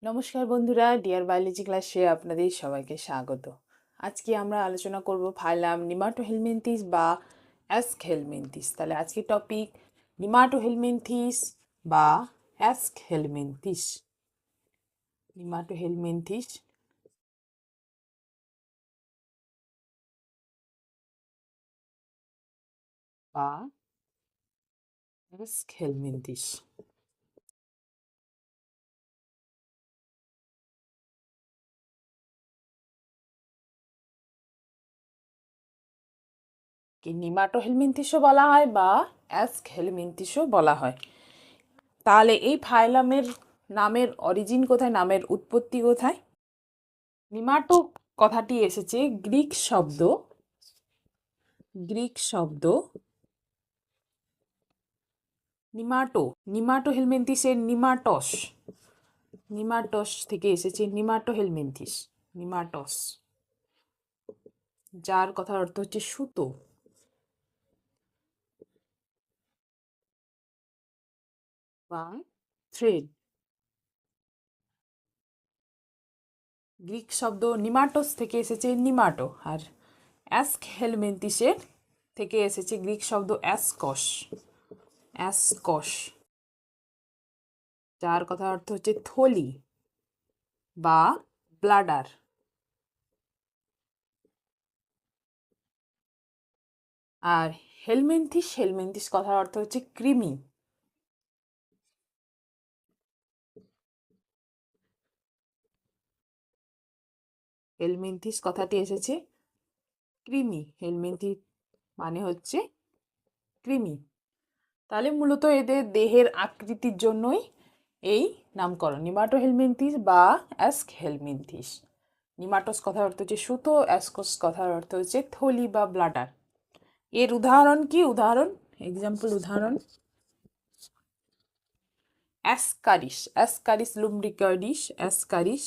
নমস্কার বন্ধুরা, deer biology ক্লাসে আপনাদের সবাইকে স্বাগত। আজকে আমরা আলোচনা করব ফাইলাম নিমাটোহেলমিনথিস বা অ্যাস্কহেলমিনথিস। তাহলে আজকে টপিক নিমাটোহেলমিনথিস বা অ্যাস্কহেলমিনথিস। নিমাটোহেলমিনথিস বা অ্যাস্কহেলমিনথিস। কি নিমাটোহেলমিনথিসও বলা হয় বা অ্যাস্কহেলমিনথিসও বলা হয়। তাহলে এই ফাইলামের নামের অরিজিন কোথায়, নামের উৎপত্তি কোথায়? নিমাটো কথাটি এসেছে গ্রিক শব্দ নিমাটো। নিমাটো হেলমিনথিসের নিমাটস থেকে এসেছে নিমাটো হেলমিনথিস, নিমাটস, যার কথার অর্থ হচ্ছে সুতো বা থ্রেড। গ্রিক শব্দ নিমাটোস থেকে এসেছে নিমাটো, আর অ্যাস্কহেলমিনথিসের থেকে এসেছে গ্রিক শব্দ অ্যাসকস, যার কথার অর্থ হচ্ছে থলি বা ব্লাডার। আর হেলমিনথিস কথার অর্থ হচ্ছে কৃমি। হেলমিনথিস কথাটি এসেছে কৃমি, হেলমিনথি মানে হচ্ছে কৃমি। তাহলে মূলত এদের দেহের আকৃতির জন্যই এই নামকরণ, নিমাটোহেলমিনথিস বা অ্যাস্কহেলমিনথিস। নিমাটোস কথার অর্থ হচ্ছে সুতো, অ্যাসকস কথার অর্থ হচ্ছে থলি বা ব্লাডার। এর উদাহরণ কি? উদাহরণ অ্যাসকারিস লুম্ব্রিকয়েডিস, অ্যাসকারিস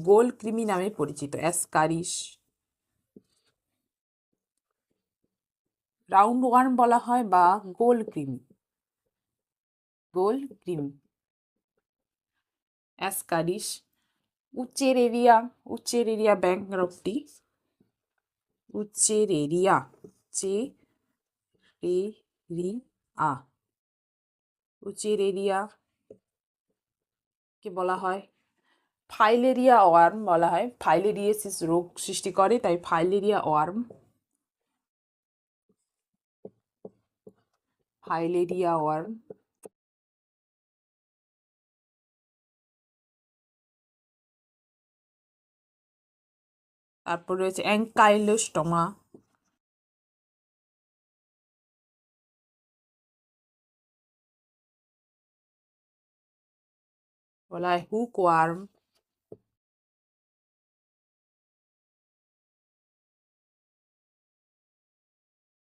গোল কৃমি নামে পরিচিত। অ্যাসকারিস, রাউন্ড ওয়ার্ম বলা হয় বা গোল কৃমি। অ্যাসকারিস, উচ্চেরেরিয়া ব্যাঙ্করপ্টি, উচ্চেরেরিয়া চেরেরিয়া উচ্চেরেরিয়া কে বলা হয় ফাইলেরিয়া ওয়ার্ম বলা হয়। ফাইলেরিয়াসিস রোগ সৃষ্টি করে, তাই ফাইলেরিয়া ওয়ার্ম। তারপর রয়েছে অ্যাঙ্কাইলোস্টোমা, বলা হয় হুক ওয়ার্ম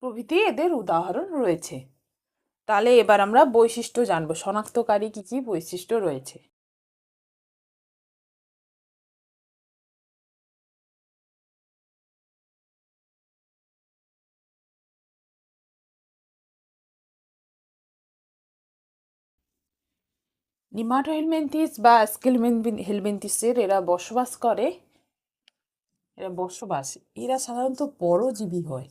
প্রভৃতি এদের উদাহরণ রয়েছে। তাহলে এবার আমরা বৈশিষ্ট্য জানবো, শনাক্তকারী কি কি বৈশিষ্ট্য রয়েছে। নিমাটোহেলমিনথিস বা অ্যাস্কেলহেলমিনথিসের এরা সাধারণত পরজীবী হয়।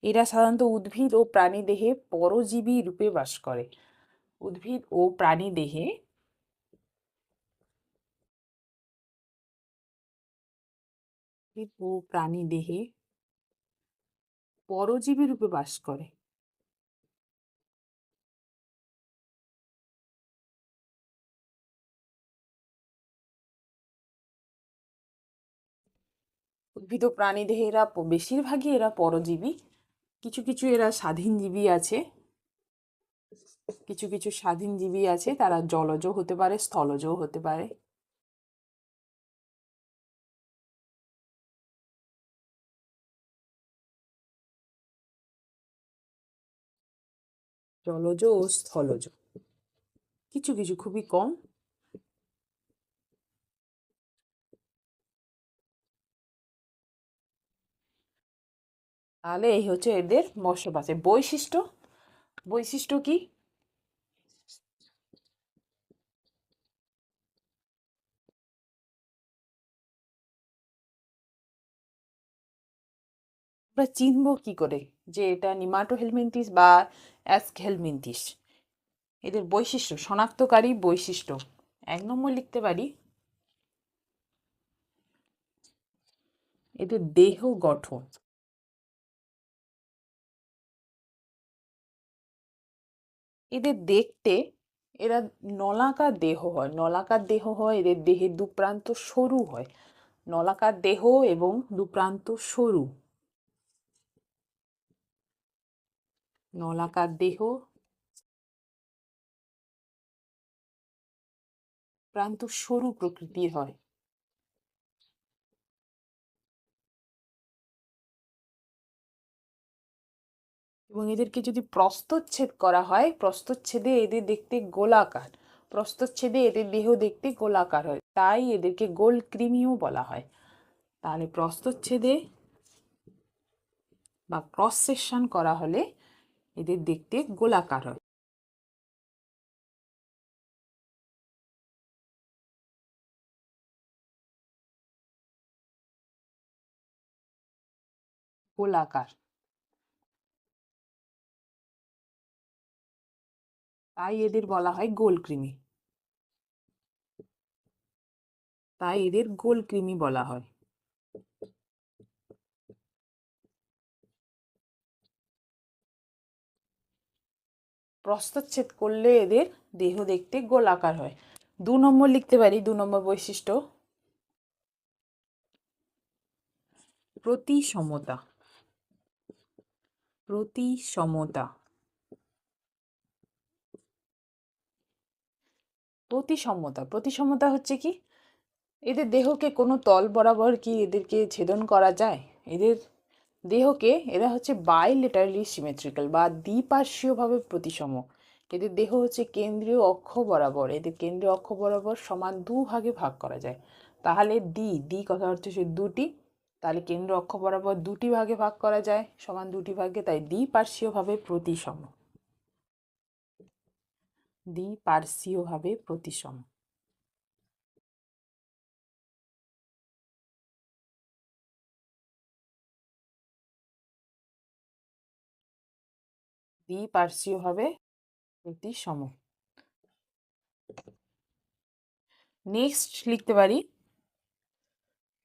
এরা সাধারণত উদ্ভিদ ও প্রাণীদেহে পরজীবী রূপে বাস করে। উদ্ভিদ ও প্রাণীদেহে পরজীবী রূপে বাস করে। উদ্ভিদ ও প্রাণীদেহে বেশিরভাগই এরা পরজীবী। কিছু কিছু স্বাধীন জীবী আছে, তারা জলজ হতে পারে, স্থলজও হতে পারে। জলজ ও স্থলজ, কিছু কিছু, খুবই কম। তাহলে এই হচ্ছে এদের বসবাসের বৈশিষ্ট্য। বৈশিষ্ট্য কি? আমরা চিনব কি করে যে এটা নিমাটোহেলমিনথিস বা অ্যাস্কহেলমিনথিস? এদের বৈশিষ্ট্য, শনাক্তকারী বৈশিষ্ট্য 1 নম্বর লিখতে পারি এদের দেহ গঠন। এদের দেখতে, এরা নলাকার দেহ হয়, নলাকার দেহ হয়, এদের দেহের দুপ্রান্ত সরু হয়, নলাকার দেহ এবং দুপ্রান্ত সরু, নলাকার দেহ, প্রান্ত সরু প্রকৃতির হয়। এবং এদেরকে যদি প্রস্থচ্ছেদ করা হয়, প্রস্থচ্ছেদে এদের দেখতে গোলাকার, প্রস্থচ্ছেদে এদের দেহ দেখতে গোলাকার হয়, তাই এদেরকে গোল কৃমিও বলা হয়। তাহলে প্রস্থচ্ছেদে বা ক্রস সেকশন করা হলে এদের দেখতে গোলাকার হয়। গোলাকার, তাই এদের বলা হয় গোলকৃমি, তাই এদের গোলকৃমি বলা হয়। প্রস্থচ্ছেদ করলে এদের দেহ দেখতে গোলাকার হয়। 2 নম্বর লিখতে পারি, 2 নম্বর বৈশিষ্ট্য প্রতিসমতা। প্রতিসমতা, প্রতিসমতা, প্রতিসমতা হচ্ছে কি, এদের দেহকে কোনো তল বরাবর কি এদেরকে ছেদন করা যায়? এদের দেহকে, এরা হচ্ছে বাইলেটারালি সিমেট্রিক্যাল বা দ্বিপার্শ্বীয়ভাবে প্রতিসম। এদের দেহ হচ্ছে কেন্দ্রীয় অক্ষ বরাবর, এদের কেন্দ্রীয় অক্ষ বরাবর সমান 2 ভাগে ভাগ করা যায়। তাহলে দ্বি কথা হচ্ছে সে দুটি, তাহলে কেন্দ্র অক্ষ বরাবর 2টি ভাগে ভাগ করা যায় সমান 2টি ভাগে, তাই দ্বিপার্শ্বীয়ভাবে প্রতিসম, দ্বিপার্শ্বীয়ভাবে প্রতিসম। দ্বিপার্শ্বীয়ভাবে প্রতিসম। নেক্সট লিখতে পারি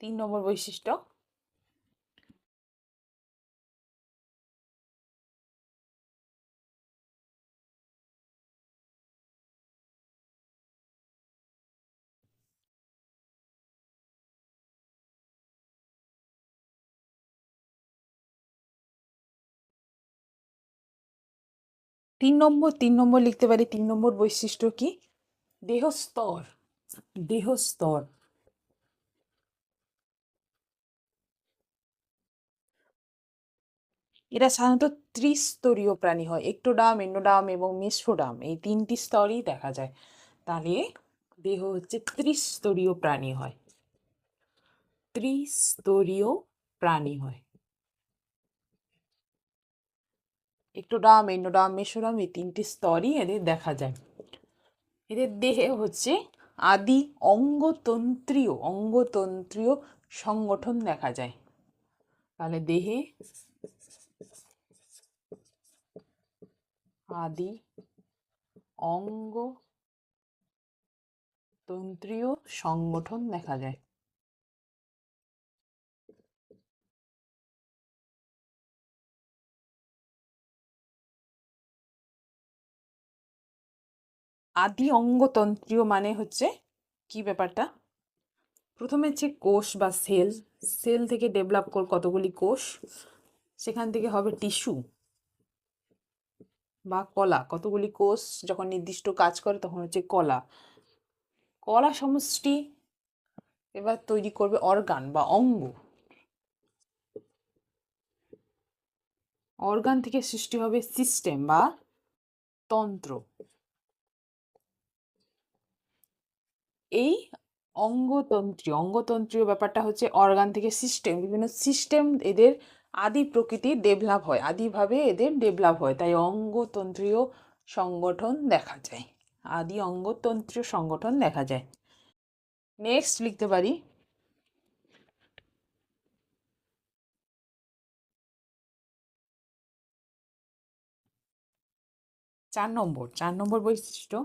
3 নম্বর বৈশিষ্ট্য তিন নম্বর লিখতে পারি 3 নম্বর বৈশিষ্ট্য কি, দেহস্তর। দেহস্তর, এরা সাধারণত ত্রিস্তরীয় প্রাণী হয়, একটোডার্ম, এন্ডোডার্ম এবং মেসোডার্ম, এই 3টি স্তরই দেখা যায়। তাহলে দেহ হচ্ছে ত্রিস্তরীয় প্রাণী হয়, ত্রিস্তরীয় প্রাণী হয়। একটোডার্ম, এন্ডোডার্ম, মেসোডার্ম, এই 3টি স্তরই এদের দেখা যায়। এদের দেহে হচ্ছে আদি অঙ্গতন্ত্রীয় সংগঠন দেখা যায়। তাহলে দেহে আদি অঙ্গতন্ত্রীয় সংগঠন দেখা যায়। আদি অঙ্গতন্ত্রীয় মানে হচ্ছে কি ব্যাপারটা, প্রথমে হচ্ছে কোষ বা সেল, সেল থেকে ডেভেলপ কতগুলি কোষ, সেখান থেকে হবে টিস্যু বা কলা, কতগুলি কোষ যখন নির্দিষ্ট কাজ করে তখন হচ্ছে কলা, কলা সমষ্টি এবার তৈরি করবে অর্গান বা অঙ্গ, অর্গান থেকে সৃষ্টি হবে সিস্টেম বা তন্ত্র। এই অঙ্গতন্ত্রীয় ব্যাপারটা হচ্ছে অর্গান থেকে সিস্টেম, বিভিন্ন সিস্টেম এদের আদি প্রকৃতির ডেভেলপ হয়, আদিভাবে এদের ডেভেলপ হয়, তাই অঙ্গতন্ত্রীয় সংগঠন দেখা যায়, আদি অঙ্গতন্ত্রীয় সংগঠন দেখা যায়। নেক্সট লিখতে পারি 4 নম্বর বৈশিষ্ট্য,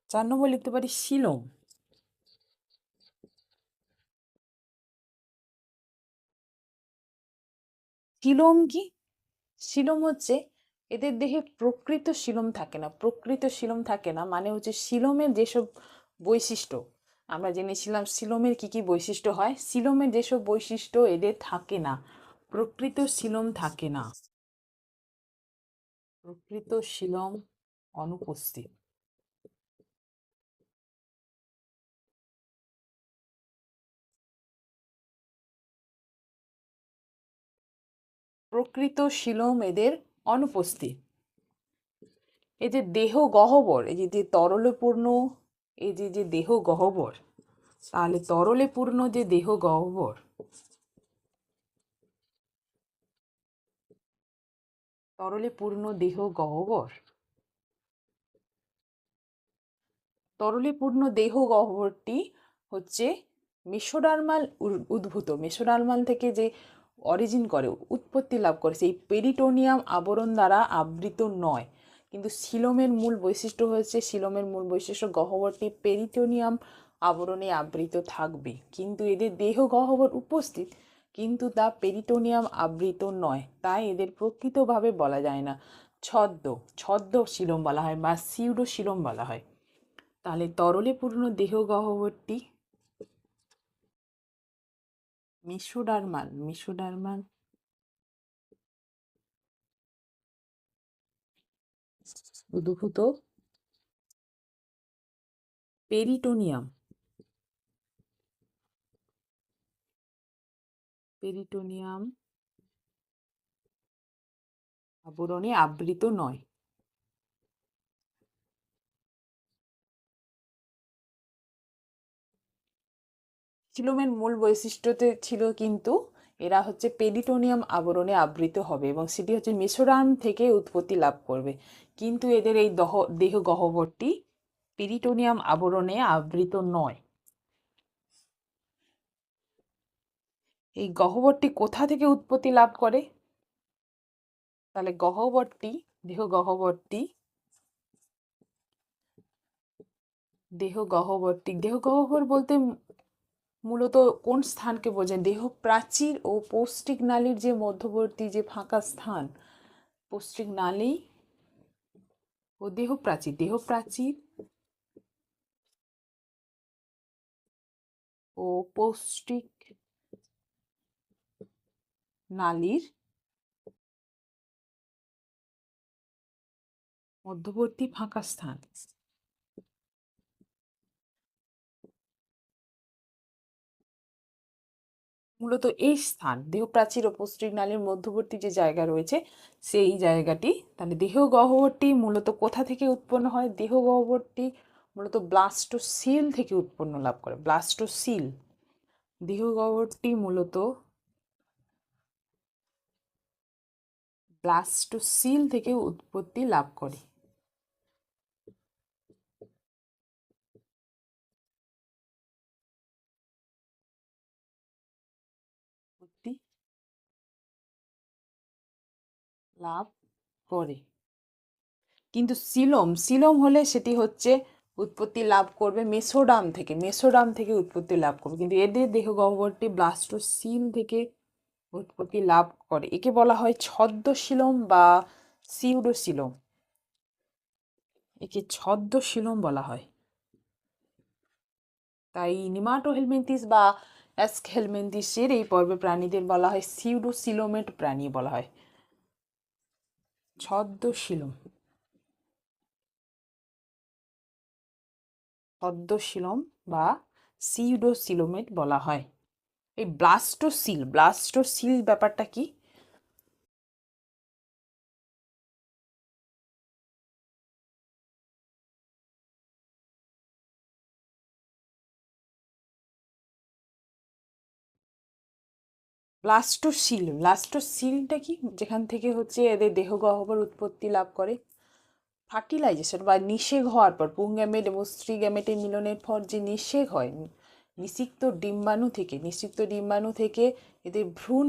4 নম্বর লিখতে পারি সিলোম। সিলোম কি? সিলোম হচ্ছে এদের দেহে প্রকৃত সিলোম থাকে না। প্রকৃত সিলোম থাকে না মানে হচ্ছে সিলোমের যেসব বৈশিষ্ট্য আমরা জেনেছিলাম, সিলোমের কি কি বৈশিষ্ট্য হয়, সিলোমের যেসব বৈশিষ্ট্য এদের থাকে না, প্রকৃত সিলোম থাকে না, প্রকৃত সিলোম অনুপস্থিত। প্রকৃত সিলোম এদের অনুপস্থিত। এই যে দেহ গহ্বর, এই যে তরলে পূর্ণ, এই যে দেহ গহ্বর, তাহলে তরলে পূর্ণ যে দেহ গহ্বর, তরলে পূর্ণ দেহ গহ্বর, তরলে পূর্ণ দেহ গহ্বরটি হচ্ছে মেসোডার্মাল উদ্ভূত, মেসোডার্মাল থেকে যে অরিজিন করে, উৎপত্তি লাভ করে, সেই পেরিটোনিয়াম আবরণ দ্বারা আবৃত নয়। কিন্তু সিলোমের মূল বৈশিষ্ট্য হচ্ছে, সিলোমের মূল বৈশিষ্ট্য গহ্বরটি পেরিটোনিয়াম আবরণে আবৃত থাকবে, কিন্তু এদের দেহ গহ্বর উপস্থিত কিন্তু তা পেরিটোনিয়াম আবৃত নয়, তাই এদের প্রকৃতভাবে বলা যায় না, ছদ্ম ছদ্ম সিলোম বলা হয় বা সিউডো সিলোম বলা হয়। তাহলে তরলে পূর্ণ দেহ গহ্বরটি মেসোডার্মাল, মেসোডার্মাল উদ্ভূত পেরিটোনিয়াম, পেরিটোনিয়াম আবরণে আবৃত নয়। সিলোমের মূল বৈশিষ্ট্যতে ছিল কিন্তু এরা হচ্ছে পেরিটোনিয়াম আবরণে আবৃত হবে এবং সেটি হচ্ছে মেসোডার্ম থেকে উৎপত্তি লাভ করবে, কিন্তু এদের এই দেহ গহ্বরটি পেরিটোনিয়াম আবরণে আবৃত নয়। এই গহ্বরটি কোথা থেকে উৎপত্তি লাভ করে? তাহলে গহ্বরটি, দেহ গহ্বরটি, দেহ গহ্বরটি, দেহ গহ্বর বলতে মূলত কোন স্থানকে বোঝায়? দেহ প্রাচীর ও পৌষ্টিক নালীর যে মধ্যবর্তী যে ফাঁকা স্থান, পৌষ্টিক নালী ও দেহ প্রাচীর, দেহ প্রাচীর ও পৌষ্টিক নালীর মধ্যবর্তী ফাঁকা স্থান। মূলত এই স্থান, দেহ প্রাচীর ও পৌষ্টিক নালীর মধ্যবর্তী যে জায়গা রয়েছে সেই জায়গাটি। তাহলে দেহ গহ্বরটি মূলত কোথা থেকে উৎপন্ন হয়? দেহ গহ্বরটি মূলত ব্লাস্টোসিল থেকে উৎপন্ন লাভ করে, ব্লাস্টোসিল। দেহ গহ্বরটি মূলত ব্লাস্টোসিল থেকে উৎপত্তি লাভ করে। উৎপত্তি লাভ করে, কিন্তু সিলোম, সিলোম হলে সেটি হচ্ছে উৎপত্তি লাভ করবে মেসোডার্ম থেকে, মেসোডার্ম থেকে উৎপত্তি লাভ করবে, কিন্তু এদের দেহ গহ্বরটি ব্লাস্টোসিল থেকে উৎপত্তি লাভ করে। একে বলা হয় ছদ্মশিলোম বা সিউডোসিলোম, একে ছদ্মশিলোম বলা হয়। তাই নিমাটোহেলমিনথিস বা অ্যাস্কহেলমিনথিসের এই পর্বে প্রাণীদের বলা হয় সিউডোসিলোমেট প্রাণী বলা হয়, ছদ্মশিলোম, ছদ্মশিলোম বা সিউডোসিলোমেট বলা হয়। এই ব্লাস্টোসিল, ব্লাস্টোসিল ব্যাপারটা কি? ব্লাস্টোসিল, ব্লাস্টোসিলটা কি? যেখান থেকে হচ্ছে এদের দেহ গহ্বর উৎপত্তি লাভ করে, ফার্টিলাইজেশন বা নিষেক হওয়ার পর, পুংগ্যামেট এবং স্ত্রী গ্যামেটের মিলনের পর যে নিষেক হয়, নিষিক্ত ডিম্বাণু থেকে এদের ভ্রূণ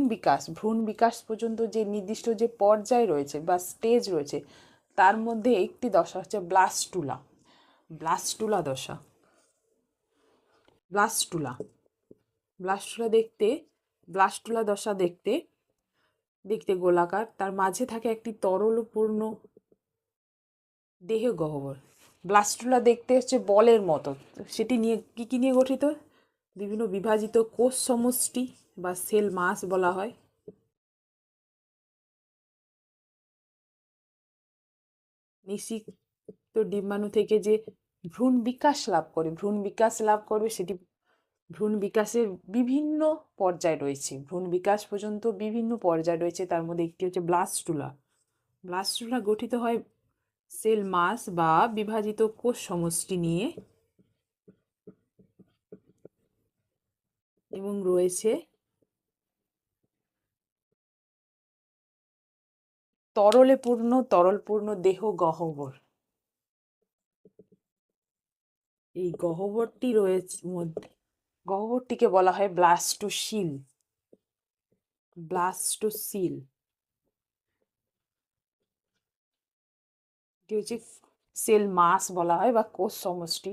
বিকাশ পর্যন্ত যে নির্দিষ্ট যে পর্যায় রয়েছে বা স্টেজ রয়েছে, তার মধ্যে একটি দশা হচ্ছে ব্লাস্টুলা। ব্লাস্টুলা দশা। ব্লাস্টুলা ব্লাস্টুলা দেখতে ব্লাস্টুলা দশা দেখতে দেখতে গোলাকার, তার মাঝে থাকে একটি তরলপূর্ণ দেহ গহ্বর। ব্লাস্টুলা দেখতে হচ্ছে বলের মতো। সেটি নিয়ে কি নিয়ে গঠিত? বিভিন্ন বিভাজিত কোষ সমষ্টি বা সেল মাস বলা হয়। নিষিক্ত ডিম্বাণু থেকে যে ভ্রূণ বিকাশ লাভ করবে, সেটি ভ্রূণ বিকাশের বিভিন্ন পর্যায় রয়েছে। ভ্রূণ বিকাশ পর্যন্ত বিভিন্ন পর্যায় রয়েছে, তার মধ্যে একটি হচ্ছে ব্লাস্টুলা। ব্লাস্টুলা গঠিত হয় সেল মাস বা বিভাজিত কোষ সমষ্টি নিয়ে, এবং রয়েছে তরলপূর্ণ দেহ গহ্বর। এই গহ্বরটিকে বলা হয় ব্লাস্টোসিল। এটি হচ্ছে সেল মাস বলা হয় বা কোষ সমষ্টি।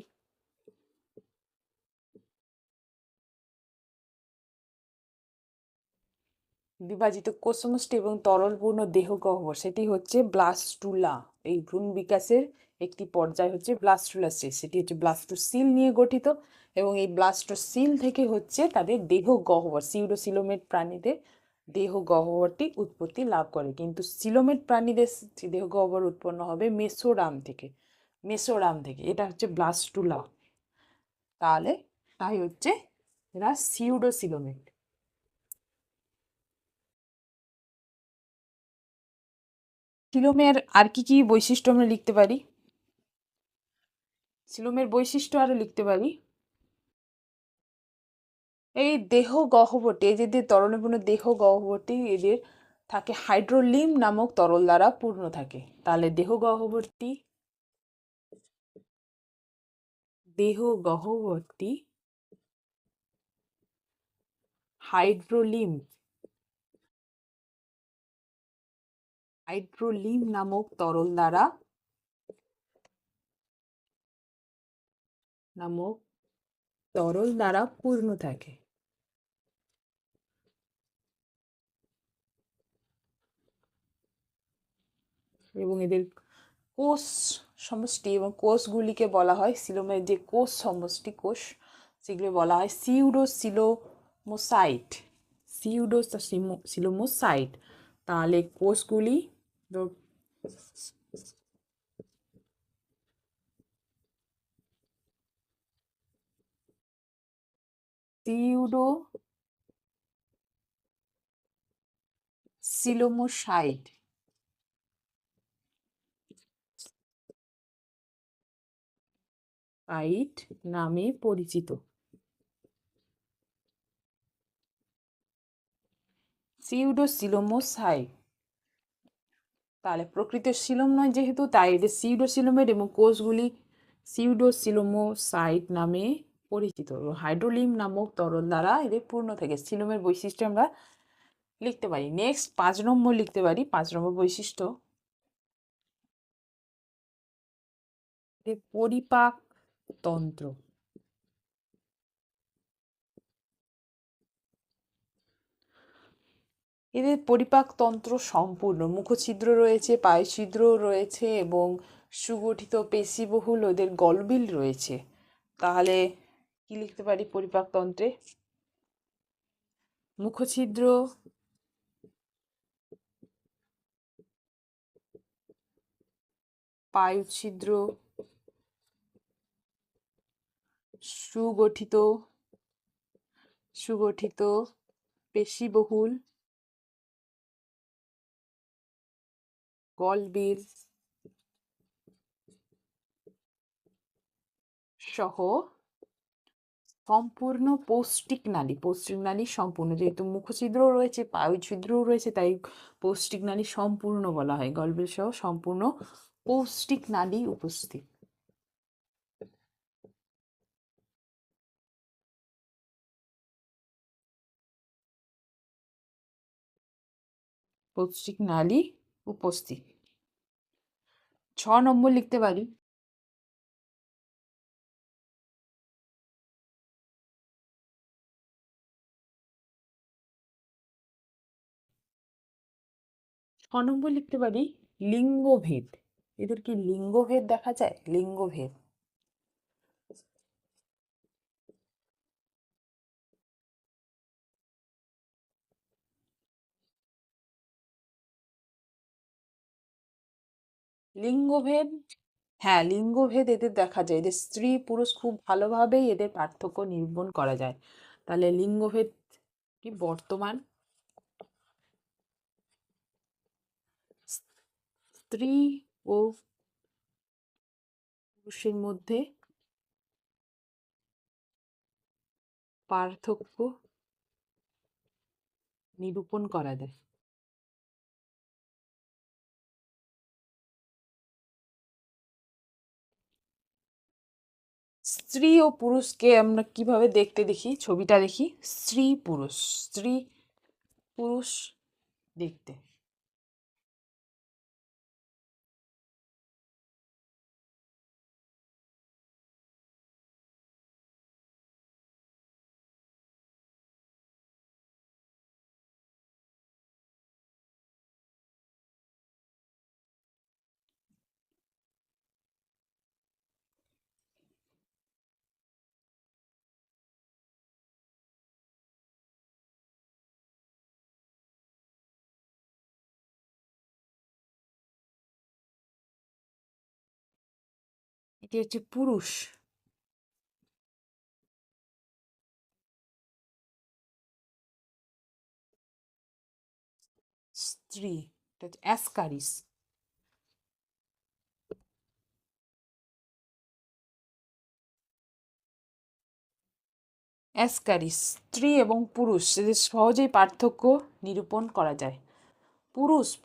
বিভাজিত কোষ সমষ্টি এবং তরলপূর্ণ দেহ গহ্বর, সেটি হচ্ছে ব্লাস্টুলা। এই ভ্রূণ বিকাশের একটি পর্যায় হচ্ছে ব্লাস্টুলা স্টেজ, সেটি হচ্ছে ব্লাস্টোসিল নিয়ে গঠিত, এবং এই ব্লাস্টোসিল থেকে হচ্ছে তাদের দেহ গহ্বর, সিউডোসিলোমেট প্রাণীদের দেহ গহ্বরটি উৎপত্তি লাভ করে। কিন্তু সিলোমেট প্রাণীদের দেহ গহ্বর উৎপন্ন হবে মেসোরাম থেকে। এটা হচ্ছে ব্লাস্টুলা। তাই হচ্ছে এরা সিউডোসিলোমেট। সিলোমের আর কি বৈশিষ্ট্য আমরা লিখতে পারি? সিলোমের বৈশিষ্ট্য আরো লিখতে পারি। এই যে তরলপূর্ণ দেহ গহ্বরটি, এদের থাকে হাইড্রোলিম নামক তরল দ্বারা পূর্ণ থাকে। তাহলে দেহ গহ্বরটি হাইড্রোলিম নামক তরল দ্বারা পূর্ণ থাকে। এবং এদের কোষ সমষ্টি এবং কোষগুলিকে বলা হয়, সিলোমের যে কোষ সমষ্টি সেগুলি বলা হয় সিউডোসিলোমোসাইট। তাহলে কোষগুলি সিউডোসিলোমোসাইট নামে পরিচিত। সিউডোসিলোমোসাইট। তাহলে প্রকৃত সিলোম নয় যেহেতু, তাই এদের সিউডোসিলোমেট এবং কোষগুলি সিউডোসিলোমোসাইট নামে পরিচিত, এবং হাইড্রোলিম নামক তরল দ্বারা এদের পূর্ণ থাকে। সিলোমের বৈশিষ্ট্য আমরা লিখতে পারি। নেক্সট 5 নম্বর লিখতে পারি। 5 নম্বর বৈশিষ্ট্য, পরিপাক তন্ত্র। এদের পরিপাক তন্ত্র সম্পূর্ণ। মুখছিদ্র রয়েছে, পায়ুছিদ্র রয়েছে, এবং সুগঠিত পেশিবহুল ওদের গলবিল রয়েছে। তাহলে কি লিখতে পারি পরিপাক তন্ত্রে? মুখছিদ্র, পায়ুছিদ্র, সুগঠিত পেশিবহুল গলবিল সহ সম্পূর্ণ পৌষ্টিক নালী সম্পূর্ণ। যেহেতু মুখছিদ্রও রয়েছে, পায়ুছিদ্রও রয়েছে, তাই পৌষ্টিক নালী সম্পূর্ণ বলা হয়। গলবিল সহ সম্পূর্ণ পৌষ্টিক নালী উপস্থিত। পৌষ্টিক নালী উপস্থিত। 6 নম্বর লিখতে পারি লিঙ্গভেদ। এদের কি লিঙ্গভেদ দেখা যায়? লিঙ্গভেদ। লিঙ্গভেদ, হ্যাঁ লিঙ্গভেদ এদের দেখা যায়। এদের স্ত্রী পুরুষ খুব ভালোভাবেই এদের পার্থক্য নিরূপণ করা যায়। তাহলে লিঙ্গভেদ কি বর্তমান স্ত্রী ও পুরুষের মধ্যে পার্থক্য নিরূপণ করা যায়। স্ত্রী ও পুরুষকে আমরা কিভাবে দেখতে দেখি, ছবিটা দেখি, স্ত্রী পুরুষ দেখতে। এটি হচ্ছে পুরুষ। স্ত্রী এটা হচ্ছে অ্যাসকারিস। অ্যাসকারিস স্ত্রী এবং পুরুষ এদের সহজেই পার্থক্য নিরূপণ করা যায়।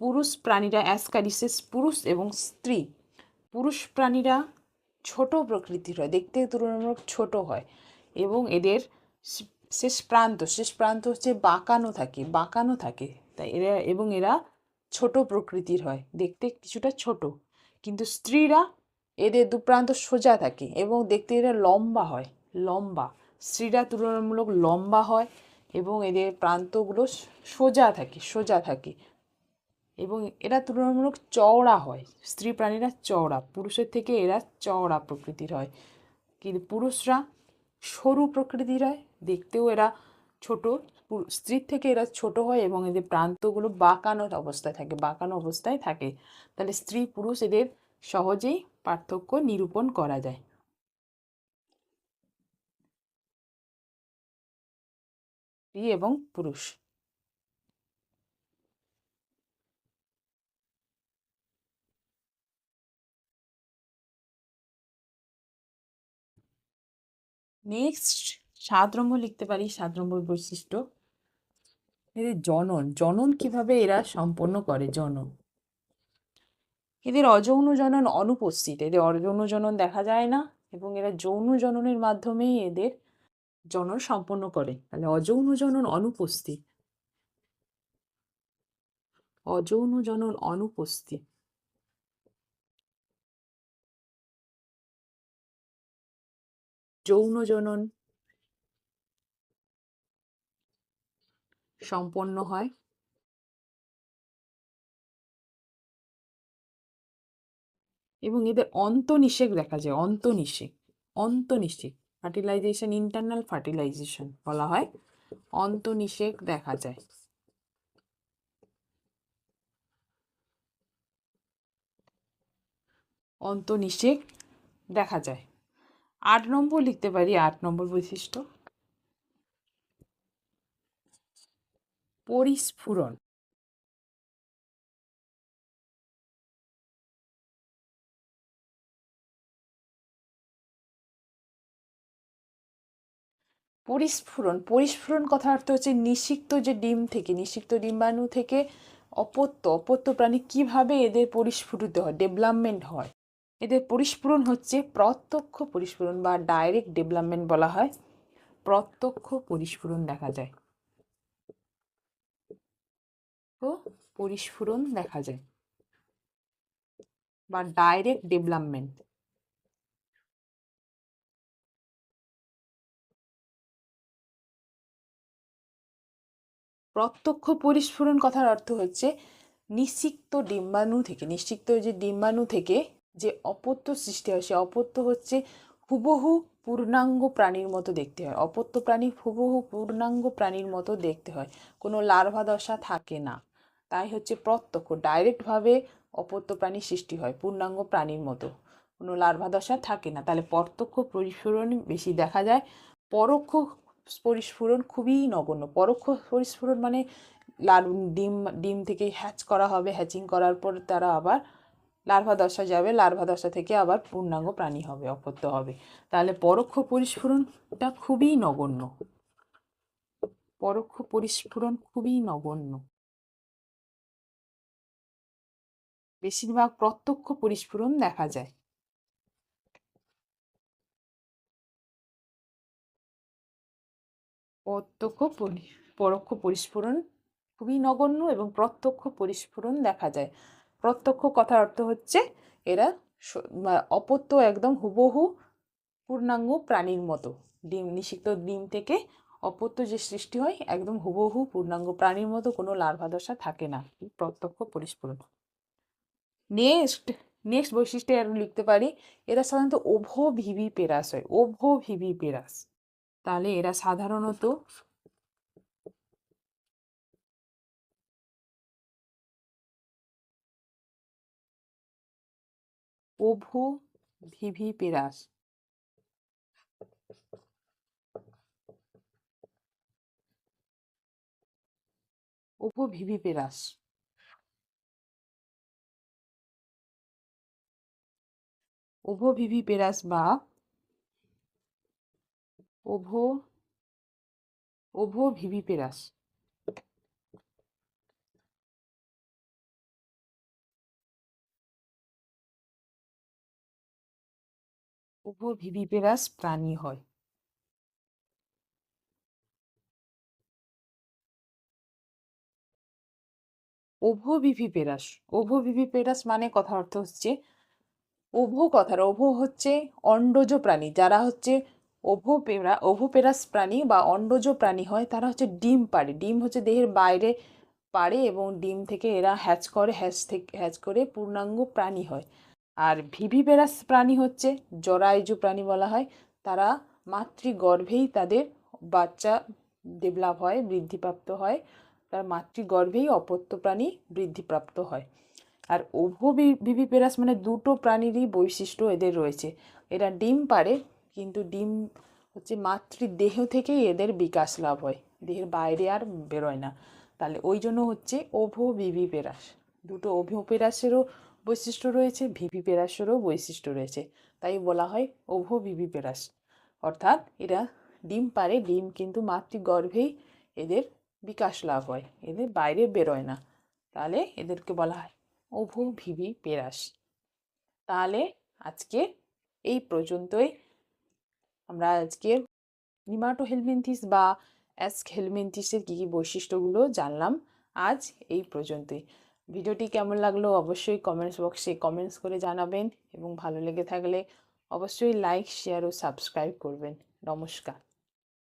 পুরুষ প্রাণীরা অ্যাসকারিসেস পুরুষ এবং স্ত্রী। পুরুষ প্রাণীরা ছোট প্রকৃতির হয়, দেখতে তুলনামূলক ছোট হয় এবং এদের শেষ প্রান্ত হচ্ছে বাঁকানো থাকে তাই এরা ছোট প্রকৃতির হয়, দেখতে কিছুটা ছোট। কিন্তু স্ত্রীরা এদের দুপ্রান্ত সোজা থাকে এবং দেখতে এরা লম্বা। স্ত্রীরা তুলনামূলক লম্বা হয় এবং এদের প্রান্তগুলো সোজা থাকে এবং এরা তুলনামূলক চওড়া হয়। স্ত্রী প্রাণীরা চওড়া, পুরুষের থেকে এরা চওড়া প্রকৃতির হয়। কিন্তু পুরুষরা সরু প্রকৃতির হয়, দেখতেও এরা ছোট। স্ত্রীর থেকে এরা ছোট হয় এবং এদের প্রান্তগুলো বাঁকানো অবস্থায় থাকে। তাহলে স্ত্রী পুরুষ এদের সহজেই পার্থক্য নিরূপণ করা যায়। স্ত্রী এবং পুরুষ। নেক্সট 7 নম্বর লিখতে পারি। 7 নম্বর বৈশিষ্ট্য এদের জনন কিভাবে এরা সম্পন্ন করে। এদের অযৌন জনন অনুপস্থিত, এদের অযৌন জনন দেখা যায় না এবং এরা যৌন জননের মাধ্যমেই এদের জনন সম্পন্ন করে। তাহলে অযৌন জনন অনুপস্থিত। যৌন জনন সম্পন্ন হয় এবং এদের অন্তনিষেক দেখা যায়। অন্তনিষেক ফার্টিলাইজেশন, ইন্টারনাল ফার্টিলাইজেশন বলা হয়, অন্তনিষেক দেখা যায়। অন্তনিষেক দেখা যায়। 8 নম্বর লিখতে পারি। 8 নম্বর বৈশিষ্ট্য পরিস্ফুরণ। পরিস্ফুরণ কথা অর্থ হচ্ছে নিষিক্ত ডিম্বাণু থেকে অপত্য প্রাণী কিভাবে এদের পরিস্ফুটিত হয়, ডেভেলপমেন্ট হয়। এদের পরিস্ফুরণ হচ্ছে প্রত্যক্ষ পরিস্ফুরণ বা ডাইরেক্ট ডেভেলপমেন্ট বলা হয়। প্রত্যক্ষ পরিস্ফুরণ দেখা যায়। তো পরিস্ফুরণ দেখা যায় বা ডাইরেক্ট ডেভেলপমেন্ট। প্রত্যক্ষ পরিস্ফুরণ কথার অর্থ হচ্ছে নিষিক্ত ডিম্বাণু থেকে যে অপত্য সৃষ্টি হয়, সে অপত্য হচ্ছে হুবহু পূর্ণাঙ্গ প্রাণীর মতো দেখতে হয়। অপত্য প্রাণী হুবহু পূর্ণাঙ্গ প্রাণীর মতো দেখতে হয়, কোনো লার্ভা দশা থাকে না। তাই হচ্ছে প্রত্যক্ষ, ডাইরেক্টভাবে অপত্য প্রাণী সৃষ্টি হয় পূর্ণাঙ্গ প্রাণীর মতো, কোনো লার্ভা দশা থাকে না। তাহলে প্রত্যক্ষ পরিস্ফুরণ বেশি দেখা যায়। পরোক্ষ পরিস্ফুরণ খুবই নগণ্য। পরোক্ষ পরিস্ফুরণ মানে ডিম ডিম থেকে হ্যাচ করা হবে, হ্যাচিং করার পর তারা আবার লার্ভা দশা যাবে, লার্ভা দশা থেকে আবার পূর্ণাঙ্গ প্রাণী হবে, অপত্য হবে। তাহলে পরোক্ষ পরিস্ফুরণটা খুবই নগণ্য। পরোক্ষ পরিস্ফুরণ খুবই নগণ্য। বেশিরভাগ প্রত্যক্ষ পরিস্ফুরণ দেখা যায়। পরোক্ষ পরিস্ফুরণ খুবই নগণ্য এবং প্রত্যক্ষ পরিস্ফুরণ দেখা যায়। প্রত্যক্ষ কথার অর্থ হচ্ছে এরা অপত্য একদম হুবহু পূর্ণাঙ্গ প্রাণীর মতো, নিষিক্ত ডিম থেকে অপত্য যে সৃষ্টি হয় একদম হুবহু পূর্ণাঙ্গ প্রাণীর মতো, কোনো লার্ভা দশা থাকে না। প্রত্যক্ষ পরিস্ফুরণ। নেক্সট বৈশিষ্ট্য আর লিখতে পারি, এরা সাধারণত ওভোভিভিপেরাস হয়। ওভোভিভিপেরাস। তাহলে এরা সাধারণত ওভোভিভিপেরাস। ওভোভিভিপেরাস। ওভোভিভিপেরাস বা ওভোভিভিপেরাস। ওভোভিভিপেরাস প্রাণী হয়। ওভোভিভিপেরাস। ওভোভিভিপেরাস মানে কথা অর্থ হচ্ছে ওভো হচ্ছে অন্ডজ প্রাণী। যারা হচ্ছে ওভোপেরাস প্রাণী বা অন্ডজ প্রাণী হয়, তারা হচ্ছে ডিম পাড়ে। ডিম হচ্ছে দেহের বাইরে পাড়ে এবং ডিম থেকে এরা হ্যাচ করে পূর্ণাঙ্গ প্রাণী হয়। আর ভিভিপেরাস প্রাণী হচ্ছে জরায়ুজ প্রাণী বলা হয়। তারা মাতৃগর্ভেই তাদের বাচ্চা ডেভেলপ হয়, বৃদ্ধিপ্রাপ্ত হয়। তার মাতৃগর্ভেই অপত্য প্রাণী বৃদ্ধিপ্রাপ্ত হয়। আর ওভোভিভিপেরাস মানে দুটো প্রাণীরই বৈশিষ্ট্য এদের রয়েছে। এরা ডিম পাড়ে, কিন্তু ডিম হচ্ছে মাতৃদেহ থেকেই এদের বিকাশ লাভ হয়, দেহের বাইরে আর বেরোয় না। তাহলে ওই জন্য হচ্ছে ওভোভিভিপেরাস। দুটো ওভোপেরাসেরও বৈশিষ্ট্য রয়েছে, ভিভিপেরাসেরও বৈশিষ্ট্য রয়েছে, তাই বলা হয় ওভোভিভিপেরাস। অর্থাৎ এরা ডিম পাড়ে, ডিম কিন্তু মাতৃগর্ভেই এদের বিকাশ লাভ হয়, এদের বাইরে বেরোয় না। তাহলে এদেরকে বলা হয় ওভোভিভিপেরাস। তাহলে আজকে এই পর্যন্তই। আমরা আজকে নিমাটোহেলমিনথিস বা অ্যাস্কহেলমিনথিসের কী কী বৈশিষ্ট্যগুলো জানলাম। আজ এই পর্যন্তই। ভিডিওটি কেমন লাগলো অবশ্যই কমেন্টস বক্সে কমেন্টস করে জানাবেন এবং ভালো লেগে থাকলে অবশ্যই লাইক, শেয়ার ও সাবস্ক্রাইব করবেন। নমস্কার।